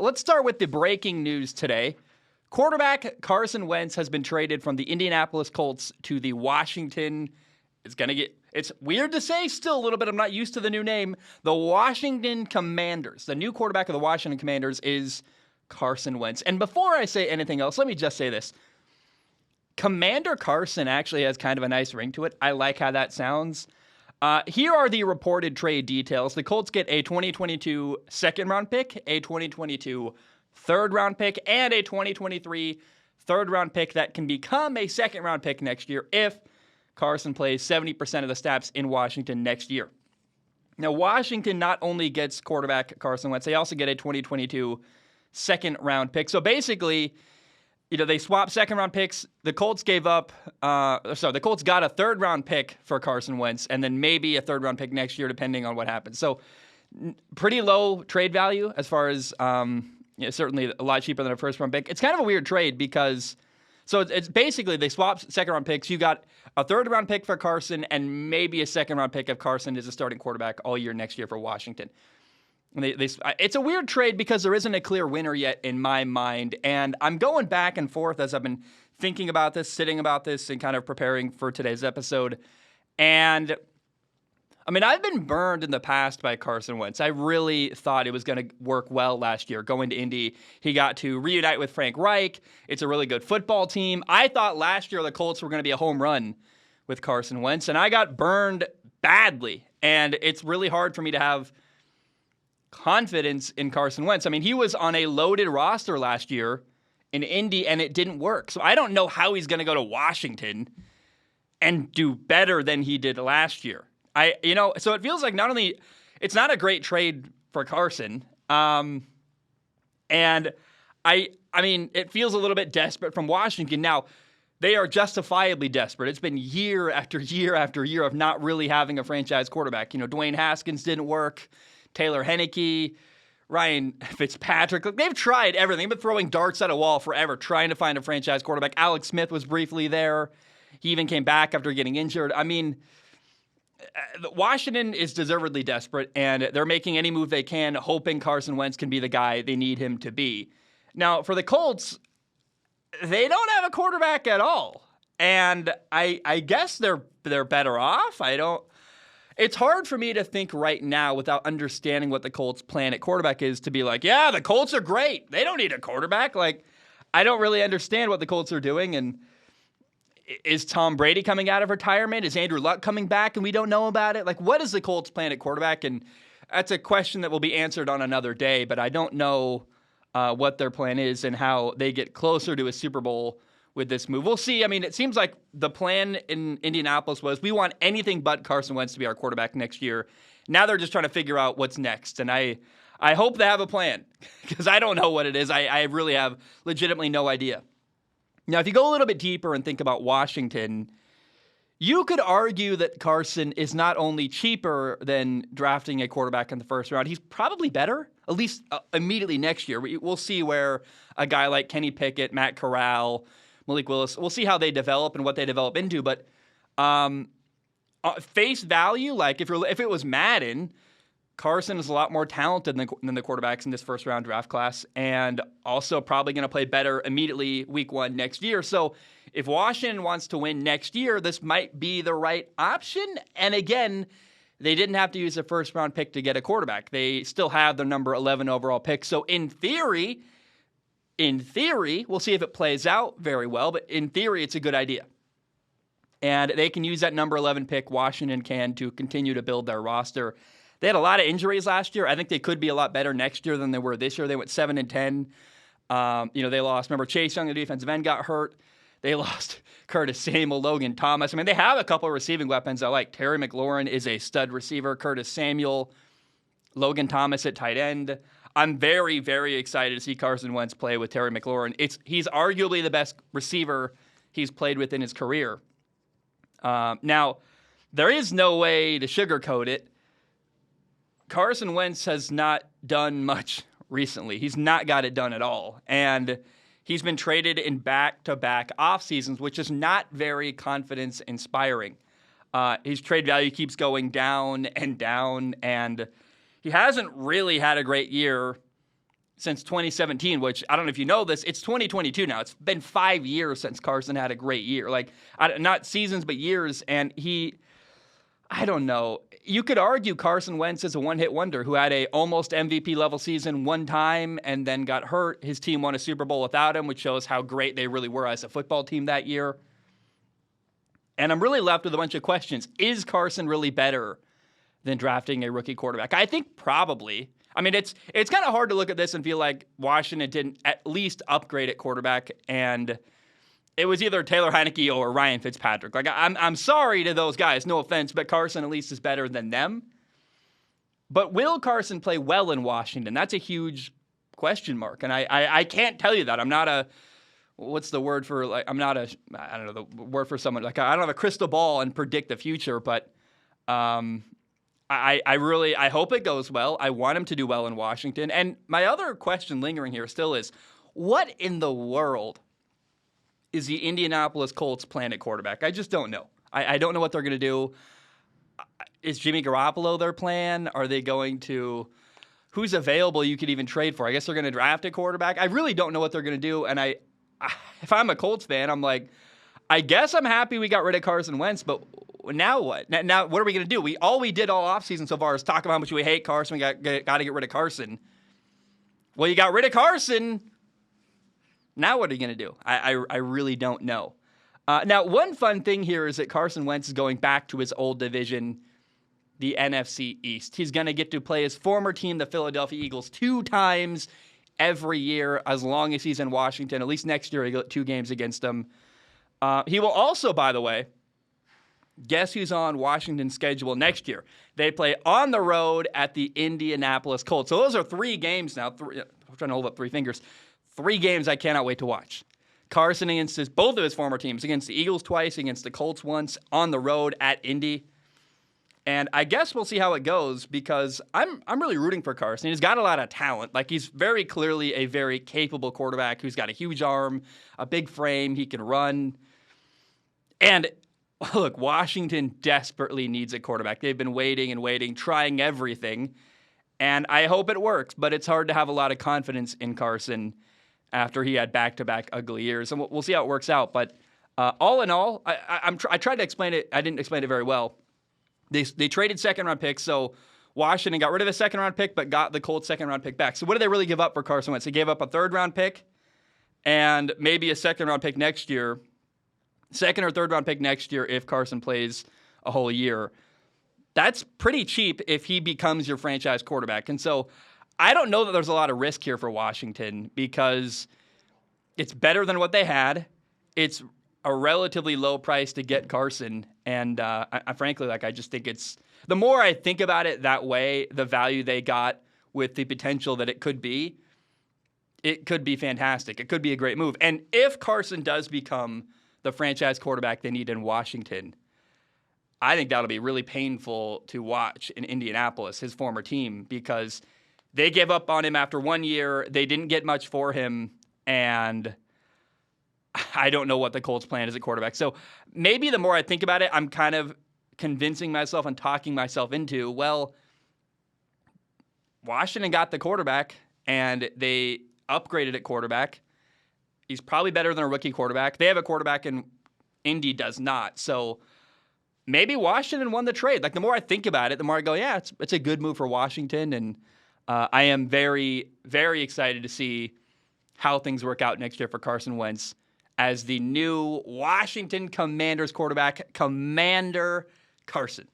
let's start with the breaking news today. Quarterback Carson Wentz has been traded from the Indianapolis Colts to the Washington. It's weird to say still a little bit. I'm not used to the new name. The Washington Commanders. The new quarterback of the Washington Commanders is Carson Wentz. And before I say anything else, let me just say this. Commander Carson actually has kind of a nice ring to it. I like how that sounds. Here are the reported trade details. The Colts get a 2022 second-round pick, a 2022 third-round pick, and a 2023 third-round pick that can become a second-round pick next year if Carson plays 70% of the snaps in Washington next year. Now, Washington not only gets quarterback Carson Wentz, they also get a 2022 second-round pick. So basically, they swapped second-round picks. The Colts the Colts got a third-round pick for Carson Wentz, and then maybe a third-round pick next year, depending on what happens. So pretty low trade value as far as certainly a lot cheaper than a first-round pick. It's kind of a weird trade because it's basically they swapped second-round picks. You got a third-round pick for Carson and maybe a second-round pick if Carson is a starting quarterback all year next year for Washington. It's a weird trade because there isn't a clear winner yet in my mind, and I'm going back and forth as I've been thinking about this, sitting about this, and kind of preparing for today's episode. And I've been burned in the past by Carson Wentz. I really thought it was going to work well last year. Going to Indy, he got to reunite with Frank Reich. It's a really good football team. I thought last year the Colts were going to be a home run with Carson Wentz, and I got burned badly. And it's really hard for me to have confidence in Carson Wentz. He was on a loaded roster last year in Indy, and it didn't work. So I don't know how he's going to go to Washington and do better than he did last year. So it feels like it's not a great trade for Carson. And it feels a little bit desperate from Washington. Now, they are justifiably desperate. It's been year after year after year of not really having a franchise quarterback. Dwayne Haskins didn't work. Taylor Heineke, Ryan Fitzpatrick. They've tried everything. They've been throwing darts at a wall forever, trying to find a franchise quarterback. Alex Smith was briefly there. He even came back after getting injured. Washington is deservedly desperate, and they're making any move they can, hoping Carson Wentz can be the guy they need him to be. Now, for the Colts, they don't have a quarterback at all. And I guess they're better off. It's hard for me to think right now without understanding what the Colts' plan at quarterback is to be like, yeah, the Colts are great. They don't need a quarterback. I don't really understand what the Colts are doing. And is Tom Brady coming out of retirement? Is Andrew Luck coming back and we don't know about it? What is the Colts' plan at quarterback? And that's a question that will be answered on another day, but I don't know what their plan is and how they get closer to a Super Bowl with this move. We'll see. It seems like the plan in Indianapolis was we want anything but Carson Wentz to be our quarterback next year. Now they're just trying to figure out what's next. And I hope they have a plan because I don't know what it is. I really have legitimately no idea. Now, if you go a little bit deeper and think about Washington, you could argue that Carson is not only cheaper than drafting a quarterback in the first round, he's probably better, at least immediately next year. We'll see where a guy like Kenny Pickett, Matt Corral, Malik Willis, we'll see how they develop and what they develop into. But face value, if it was Madden, Carson is a lot more talented than the quarterbacks in this first-round draft class and also probably going to play better immediately week one next year. So if Washington wants to win next year, this might be the right option. And again, they didn't have to use a first-round pick to get a quarterback. They still have their number 11 overall pick. So in theory, we'll see if it plays out very well, but in theory, it's a good idea. And they can use that number 11 pick, Washington can, to continue to build their roster. They had a lot of injuries last year. I think they could be a lot better next year than they were this year. They went 7-10. They lost. Remember, Chase Young, the defensive end, got hurt. They lost Curtis Samuel, Logan Thomas. They have a couple of receiving weapons I like. Terry McLaurin is a stud receiver. Curtis Samuel, Logan Thomas at tight end. I'm very, very excited to see Carson Wentz play with Terry McLaurin. He's arguably the best receiver he's played with in his career. Now, there is no way to sugarcoat it. Carson Wentz has not done much recently. He's not got it done at all. And he's been traded in back-to-back off seasons, which is not very confidence-inspiring. His trade value keeps going down, and he hasn't really had a great year since 2017, which I don't know if you know this, it's 2022 now. It's been 5 years since Carson had a great year. Like, not seasons, but years. And I don't know. You could argue Carson Wentz is a one-hit wonder who had a almost MVP level season one time and then got hurt. His team won a Super Bowl without him, which shows how great they really were as a football team that year. And I'm really left with a bunch of questions. Is Carson really better than drafting a rookie quarterback? I think probably. I mean, it's kind of hard to look at this and feel like Washington didn't at least upgrade at quarterback, and it was either Taylor Heineke or Ryan Fitzpatrick. Like, I'm sorry to those guys, no offense, but Carson at least is better than them. But will Carson play well in Washington? That's a huge question mark, and I can't tell you that. I'm not a what's the word for, like, I'm not a, I don't know the word for someone, like, I don't have a crystal ball and predict the future, but I hope it goes well. I want him to do well in Washington. And my other question lingering here still is, what in the world is the Indianapolis Colts plan at quarterback? I just don't know. I don't know what they're going to do. Is Jimmy Garoppolo their plan? Are they going to, who's available you could even trade for? I guess they're going to draft a quarterback. I really don't know what they're going to do. And if I'm a Colts fan, I'm like, I guess I'm happy we got rid of Carson Wentz, but now what? Now what are we going to do? We did all offseason so far is talk about how much we hate Carson. We got to get rid of Carson. Well, you got rid of Carson. Now what are you going to do? I really don't know. Now, one fun thing here is that Carson Wentz is going back to his old division, the NFC East. He's going to get to play his former team, the Philadelphia Eagles, 2 times every year as long as he's in Washington. At least next year, he'll get 2 games against them. He will also, by the way, guess who's on Washington's schedule next year? They play on the road at the Indianapolis Colts. So those are 3 games now. I'm trying to hold up 3 fingers. 3 games I cannot wait to watch. Carson against both of his former teams, against the Eagles twice, against the Colts once, on the road at Indy. And I guess we'll see how it goes because I'm really rooting for Carson. He's got a lot of talent. Like, he's very clearly a very capable quarterback who's got a huge arm, a big frame, he can run. And look, Washington desperately needs a quarterback. They've been waiting and waiting, trying everything. And I hope it works, but it's hard to have a lot of confidence in Carson after he had back-to-back ugly years. And we'll see how it works out. But all in all, I tried to explain it. I didn't explain it very well. They traded second-round picks, so Washington got rid of a second-round pick but got the Colts second-round pick back. So what did they really give up for Carson Wentz? They gave up a third-round pick and maybe a second-round pick next year, second or third-round pick next year if Carson plays a whole year. That's pretty cheap if he becomes your franchise quarterback. And so I don't know that there's a lot of risk here for Washington because it's better than what they had. It's a relatively low price to get Carson. And I frankly, I just think it's, the more I think about it that way, the value they got with the potential that it could be fantastic. It could be a great move. And if Carson does become the franchise quarterback they need in Washington, I think that'll be really painful to watch in Indianapolis, his former team, because they gave up on him after 1 year. They didn't get much for him, and I don't know what the Colts' plan is at quarterback. So maybe the more I think about it, I'm kind of convincing myself and talking myself into, well, Washington got the quarterback, and they upgraded at quarterback. He's probably better than a rookie quarterback. They have a quarterback, and Indy does not. So maybe Washington won the trade. Like, the more I think about it, the more I go, yeah, it's a good move for Washington, and I am very, very excited to see how things work out next year for Carson Wentz as the new Washington Commanders quarterback, Commander Carson.